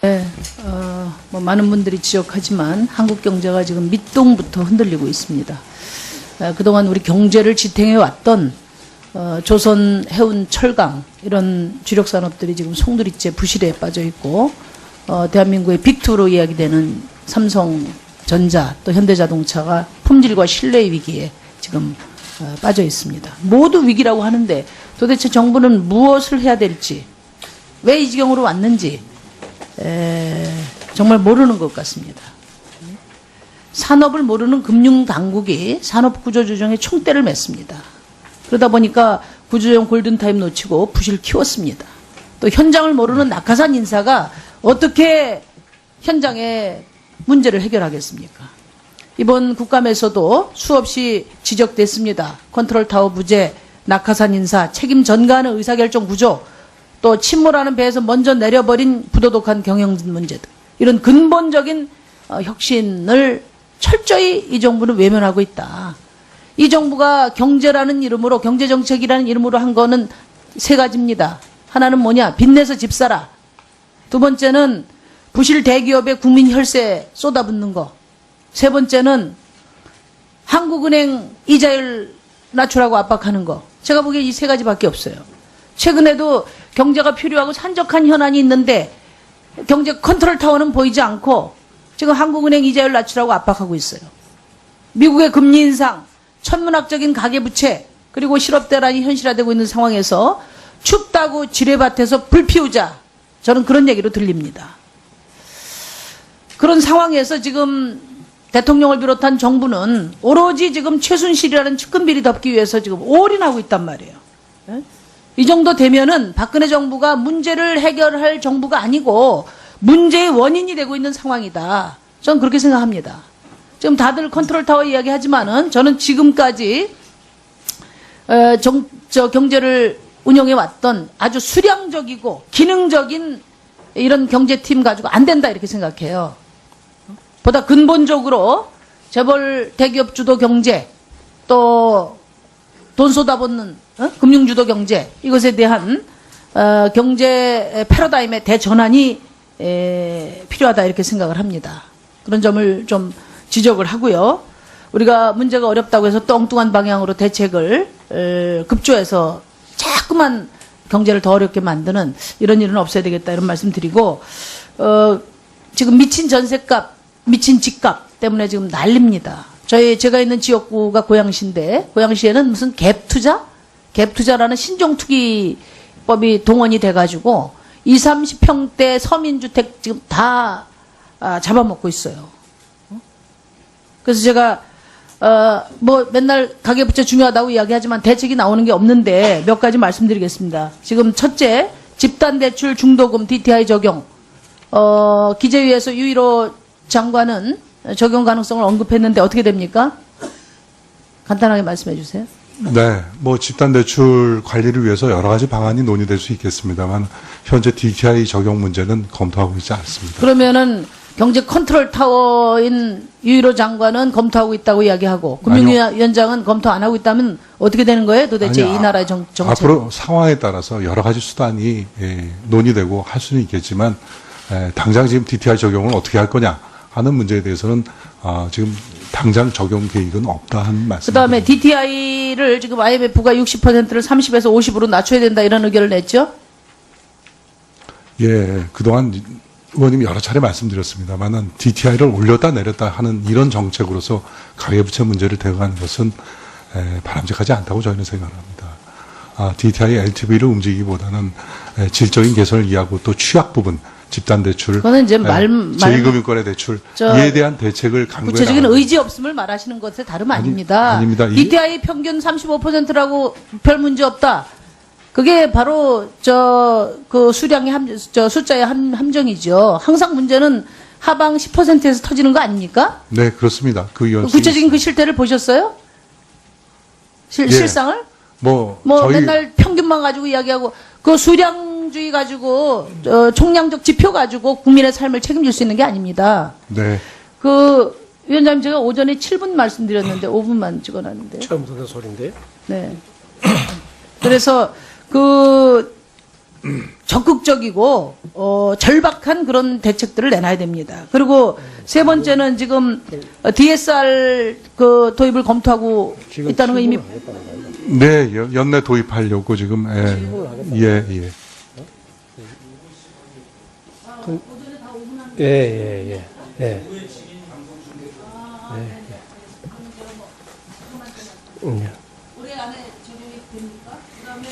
네, 뭐 많은 분들이 지적하지만 한국 경제가 지금 밑동부터 흔들리고 있습니다. 그동안 우리 경제를 지탱해 왔던 조선, 해운, 철강 이런 주력 산업들이 지금 송두리째 부실에 빠져 있고 대한민국의 빅2로 이야기되는 삼성전자 또 현대자동차가 품질과 신뢰의 위기에 지금 빠져 있습니다. 모두 위기라고 하는데 도대체 정부는 무엇을 해야 될지, 왜 이 지경으로 왔는지 정말 모르는 것 같습니다. 산업을 모르는 금융당국이 산업구조조정에 총대를 맸습니다. 그러다 보니까 구조조정 골든타임 놓치고 부실 키웠습니다. 또 현장을 모르는 낙하산 인사가 어떻게 현장의 문제를 해결하겠습니까? 이번 국감에서도 수없이 지적됐습니다. 컨트롤타워 부재, 낙하산 인사, 책임 전가하는 의사결정 구조, 또 침몰하는 배에서 먼저 내려버린 부도덕한 경영 문제 등 이런 근본적인 혁신을 철저히 이 정부는 외면하고 있다. 이 정부가 경제라는 이름으로, 경제정책이라는 이름으로 한 거는 세 가지입니다. 하나는 뭐냐? 빚내서 집 사라. 두 번째는 부실 대기업에 국민 혈세 쏟아붓는 거. 세 번째는 한국은행 이자율 낮추라고 압박하는 거. 제가 보기에 이 세 가지밖에 없어요. 최근에도 경제가 필요하고 산적한 현안이 있는데 경제 컨트롤 타워는 보이지 않고 지금 한국은행 이자율 낮추라고 압박하고 있어요. 미국의 금리 인상, 천문학적인 가계부채, 그리고 실업대란이 현실화되고 있는 상황에서 춥다고 지뢰밭에서 불 피우자. 저는 그런 얘기로 들립니다. 그런 상황에서 지금 대통령을 비롯한 정부는 오로지 지금 최순실이라는 측근비리 덮기 위해서 지금 올인하고 있단 말이에요. 이 정도 되면은 박근혜 정부가 문제를 해결할 정부가 아니고 문제의 원인이 되고 있는 상황이다. 저는 그렇게 생각합니다. 지금 다들 컨트롤타워 이야기하지만은 저는 지금까지 경제를 운영해 왔던 아주 수량적이고 기능적인 이런 경제팀 가지고 안 된다 이렇게 생각해요. 보다 근본적으로 재벌 대기업 주도 경제, 또 돈 쏟아붓는 금융주도 경제, 이것에 대한 경제 패러다임의 대전환이 필요하다 이렇게 생각을 합니다. 그런 점을 좀 지적을 하고요. 우리가 문제가 어렵다고 해서 또 엉뚱한 방향으로 대책을 급조해서 자꾸만 경제를 더 어렵게 만드는 이런 일은 없어야 되겠다 이런 말씀 드리고, 지금 미친 전셋값, 미친 집값 때문에 지금 난립니다. 제가 있는 지역구가 고양시인데, 고양시에는 무슨 갭투자라는 신종투기법이 동원이 돼가지고 20, 30평대 서민주택 지금 다 잡아먹고 있어요. 그래서 제가 뭐 맨날 가계부채 중요하다고 이야기하지만 대책이 나오는 게 없는데 몇 가지 말씀드리겠습니다. 지금 첫째, 집단대출 중도금 DTI 적용. 기재위에서 유일호 장관은 적용 가능성을 언급했는데 어떻게 됩니까? 간단하게 말씀해 주세요. 네, 뭐 집단대출 관리를 위해서 여러 가지 방안이 논의될 수 있겠습니다만 현재 DTI 적용 문제는 검토하고 있지 않습니다. 그러면은 경제 컨트롤 타워인 유일호 장관은 검토하고 있다고 이야기하고 금융위원장은 검토 안 하고 있다면 어떻게 되는 거예요? 도대체 이 나라의 정책. 앞으로 상황에 따라서 여러 가지 수단이 논의되고 할 수는 있겠지만 당장 지금 DTI 적용을 어떻게 할 거냐 하는 문제에 대해서는 지금 당장 적용 계획은 없다 하는 말씀입니다. 그다음에 DTI를 지금 IMF가 60%를 30에서 50으로 낮춰야 된다 이런 의견을 냈죠? 예, 그동안 의원님이 여러 차례 말씀드렸습니다만은 DTI를 올렸다 내렸다 하는 이런 정책으로서 가계부채 문제를 대응하는 것은 바람직하지 않다고 저희는 생각합니다. DTI LTV를 움직이기보다는 질적인 개선을 이해하고 또 취약 부분 집단대출, 그거는 이제 제2금융권의 대출 이에 대한 대책을 강구해 구체적인 의지 없음을 말하시는 것에 다름 아닙니다. 아닙니다. DTI 평균 35%라고 별 문제 없다. 그게 바로 그 수량의 숫자의 함정이죠. 항상 문제는 하방 10%에서 터지는 거 아닙니까? 네, 그렇습니다. 구체적인 그 실태를 보셨어요? 실상을? 저희 맨날 평균만 가지고 이야기하고 그 수량주의 가지고 총량적 지표 가지고 국민의 삶을 책임질 수 있는 게 아닙니다. 네. 위원장님 제가 오전에 7분 말씀드렸는데 5분만 찍어놨는데. 처음 듣는 소리인데. 네. 그래서 적극적이고 절박한 그런 대책들을 내놔야 됩니다. 그리고 세 번째는 지금 DSR 그 도입을 검토하고 있다는 거 이미 네, 연내 도입하려고 지금 예. 예. 올해 안에 적용이 됩니까? 그다음에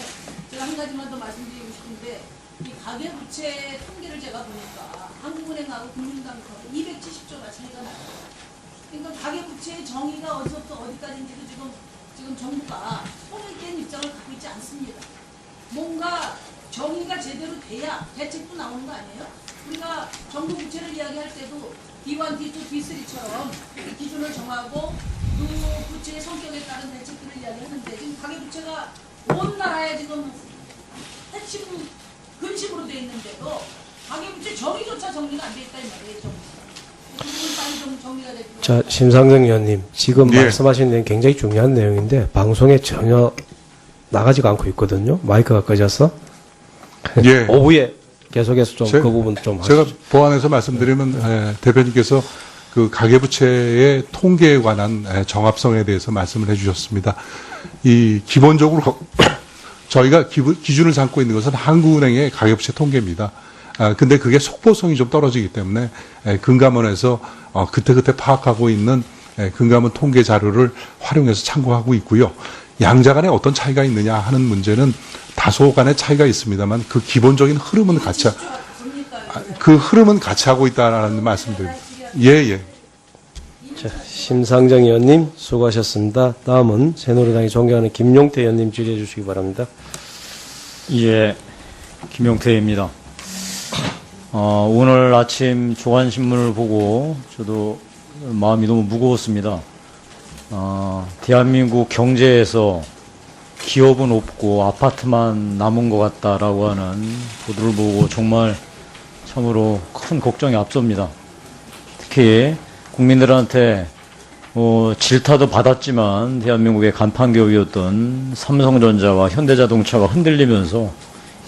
제가 한 가지만 더 말씀드리고 싶은데 이 가계부채 통계를 제가 보니까 한국은행하고 금융당국하고 270조가 차이가 나요. 그러니까 가계부채의 정의가 어디서부터 어디까지인지도 지금 정부가 통일된 입장을 갖고 있지 않습니다. 뭔가 정의가 제대로 돼야 대책도 나오는 거 아니에요? 우리가 정부 부채를 이야기할 때도 D1, D2, D3처럼 기준을 정하고 그 부채의 성격에 따른 대책들을 이야기하는데 지금 가계부채가 온 나라에 지금 핵심 근심으로 돼 있는데도 가계부채 정의조차 정리가 안 돼 있다 이 말이에요. 그 부분 빨리 좀 정리가 될 필요가 자, 심상정 의원님, 지금 예. 말씀하신 내용 굉장히 중요한 내용인데 방송에 전혀 나가지가 않고 있거든요. 마이크가 꺼져서 예. 오후에 계속해서 좀 그 부분 좀 제가 하시죠. 보완해서 말씀드리면 대표님께서 그 가계부채의 통계에 관한 정합성에 대해서 말씀을 해주셨습니다. 이 기본적으로 저희가 기준을 삼고 있는 것은 한국은행의 가계부채 통계입니다. 근데 그게 속보성이 좀 떨어지기 때문에 금감원에서 그때그때 파악하고 있는 금감원 통계 자료를 활용해서 참고하고 있고요. 양자 간에 어떤 차이가 있느냐 하는 문제는 다소 간의 차이가 있습니다만 그 기본적인 흐름은 같이 하고 있다라는 말씀드립니다. 예. 자, 심상정 의원님 수고하셨습니다. 다음은 새누리당이 존경하는 김용태 의원님 질의해 주시기 바랍니다. 예, 김용태입니다. 오늘 아침 조간신문을 보고 저도 마음이 너무 무거웠습니다. 대한민국 경제에서 기업은 없고 아파트만 남은 것 같다라고 하는 보도를 보고 정말 참으로 큰 걱정이 앞섭니다. 특히 국민들한테 질타도 받았지만 대한민국의 간판 기업이었던 삼성전자와 현대자동차가 흔들리면서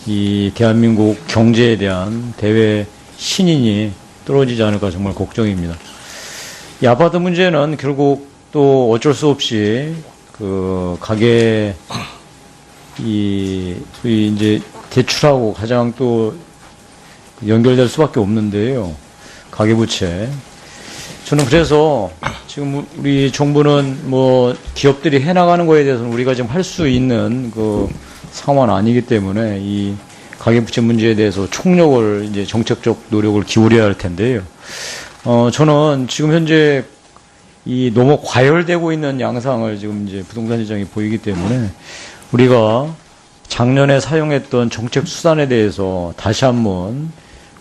이 대한민국 경제에 대한 대외 신인이 떨어지지 않을까 정말 걱정입니다. 이 아파트 문제는 결국 또 어쩔 수 없이 그 가계 소위 이제 대출하고 가장 또 연결될 수밖에 없는데요. 가계부채. 저는 그래서 지금 우리 정부는 뭐 기업들이 해나가는 거에 대해서는 우리가 지금 할 수 있는 그 상황은 아니기 때문에 이 가계부채 문제에 대해서 총력을 이제 정책적 노력을 기울여야 할 텐데요. 저는 지금 현재 이 너무 과열되고 있는 양상을 지금 이제 부동산 시장이 보이기 때문에 우리가 작년에 사용했던 정책 수단에 대해서 다시 한번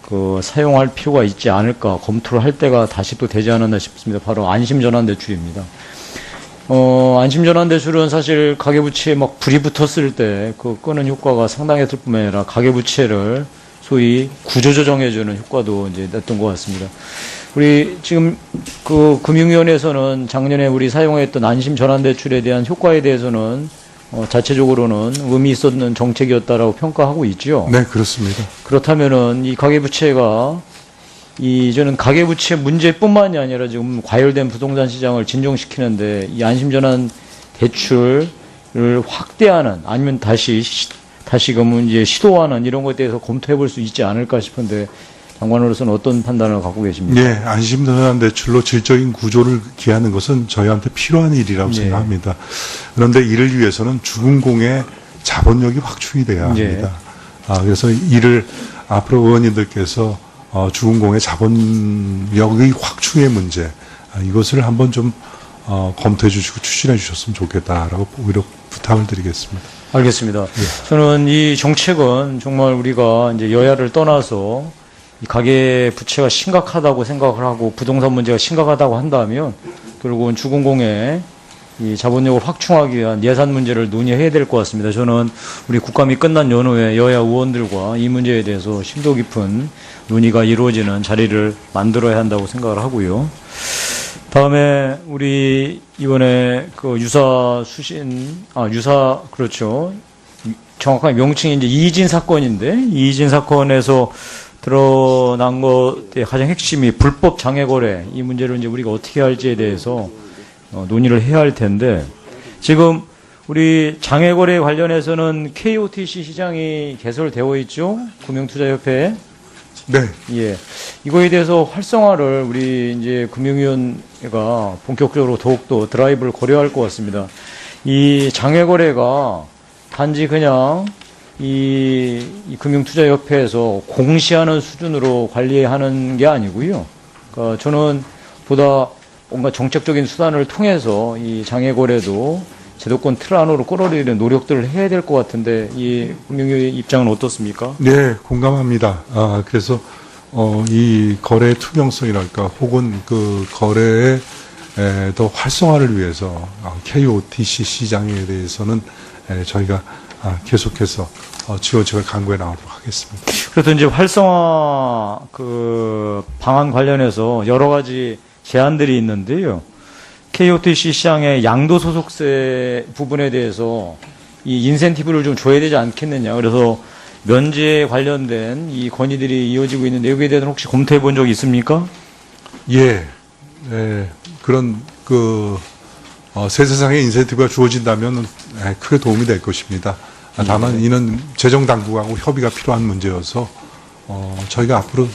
그 사용할 필요가 있지 않을까 검토를 할 때가 다시 또 되지 않았나 싶습니다. 바로 안심전환대출입니다. 안심전환대출은 사실 가계부채에 막 불이 붙었을 때 그 끄는 효과가 상당했을 뿐만 아니라 가계부채를 소위 구조조정해주는 효과도 이제 냈던 것 같습니다. 우리 지금 그 금융위원회에서는 작년에 우리 사용했던 안심전환대출에 대한 효과에 대해서는 자체적으로는 의미 있었는 정책이었다라고 평가하고 있죠. 네, 그렇습니다. 그렇다면은 이 가계부채가 저는 가계부채 문제뿐만이 아니라 지금 과열된 부동산 시장을 진정시키는데 이 안심전환 대출을 확대하는 아니면 다시금은 이제 시도하는 이런 것에 대해서 검토해 볼 수 있지 않을까 싶은데 장관으로서는 어떤 판단을 갖고 계십니까? 예, 안심전환 대출로 질적인 구조를 기하는 것은 저희한테 필요한 일이라고 예. 생각합니다. 그런데 이를 위해서는 주금공의 자본력이 확충이 돼야 합니다. 그래서 이를 앞으로 의원님들께서 주금공의 자본력의 확충의 문제 이것을 한번 좀 검토해 주시고 추진해 주셨으면 좋겠다라고 오히려 부탁을 드리겠습니다. 알겠습니다. 저는 이 정책은 정말 우리가 이제 여야를 떠나서 이 가계 부채가 심각하다고 생각을 하고 부동산 문제가 심각하다고 한다면 결국은 주금공의 이 자본력을 확충하기 위한 예산 문제를 논의해야 될 것 같습니다. 저는 우리 국감이 끝난 연후에 여야 의원들과 이 문제에 대해서 심도 깊은 논의가 이루어지는 자리를 만들어야 한다고 생각을 하고요. 다음에 우리 이번에 그 그렇죠. 정확한 명칭이 이제 이진 사건인데, 이진 사건에서 드러난 것의 가장 핵심이 불법 장애 거래, 이 문제를 이제 우리가 어떻게 할지에 대해서 논의를 해야 할 텐데, 지금 우리 장애 거래 관련해서는 KOTC 시장이 개설되어 있죠? 금융투자협회에. 네. 예. 이거에 대해서 활성화를 우리 이제 금융위원회가 본격적으로 더욱더 드라이브를 고려할 것 같습니다. 이 장외 거래가 단지 그냥 이 금융투자협회에서 공시하는 수준으로 관리하는 게 아니고요. 그러니까 저는 보다 뭔가 정책적인 수단을 통해서 이 장외 거래도 제도권 틀 안으로 끌어들이는 노력들을 해야 될 것 같은데 이 금융위의 입장은 어떻습니까? 네, 공감합니다. 그래서 이 거래 투명성이랄까 혹은 그 거래의 더 활성화를 위해서 KOTC 시장에 대해서는 저희가 계속해서 지원책을 강구해 나가도록 하겠습니다. 그래서 이제 활성화 그 방안 관련해서 여러 가지 제안들이 있는데요. KOTC 시장의 양도소득세 부분에 대해서 이 인센티브를 좀 줘야 되지 않겠느냐. 그래서 면제 관련된 이 건의들이 이어지고 있는데 여기에 대해서는 혹시 검토해 본 적이 있습니까? 예, 그런 세세상에 인센티브가 주어진다면 크게 도움이 될 것입니다. 다만 이는 재정 당국하고 협의가 필요한 문제여서 저희가 앞으로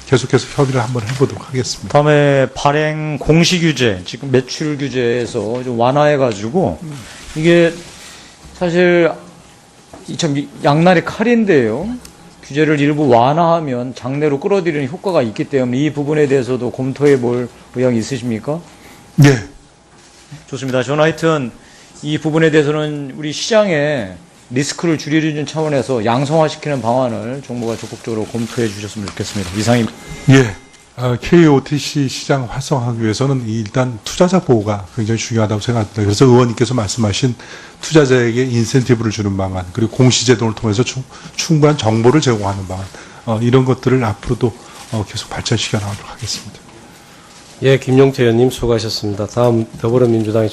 계속해서 협의를 한번 해보도록 하겠습니다. 다음에 발행 공시 규제, 지금 매출 규제에서 좀 완화해가지고 이게 사실 참 양날의 칼인데요. 규제를 일부 완화하면 장래로 끌어들이는 효과가 있기 때문에 이 부분에 대해서도 검토해 볼 의향이 있으십니까? 네. 좋습니다. 저는 하여튼 이 부분에 대해서는 우리 시장에 리스크를 줄여주는 차원에서 양성화시키는 방안을 정부가 적극적으로 검토해 주셨으면 좋겠습니다. 이상입니다. 예. KOTC 시장 활성화하기 위해서는 일단 투자자 보호가 굉장히 중요하다고 생각합니다. 그래서 의원님께서 말씀하신 투자자에게 인센티브를 주는 방안, 그리고 공시제도를 통해서 충분한 정보를 제공하는 방안, 이런 것들을 앞으로도 계속 발전시켜 나가도록 하겠습니다. 예, 김용태 의원님 수고하셨습니다. 다음 더불어민주당의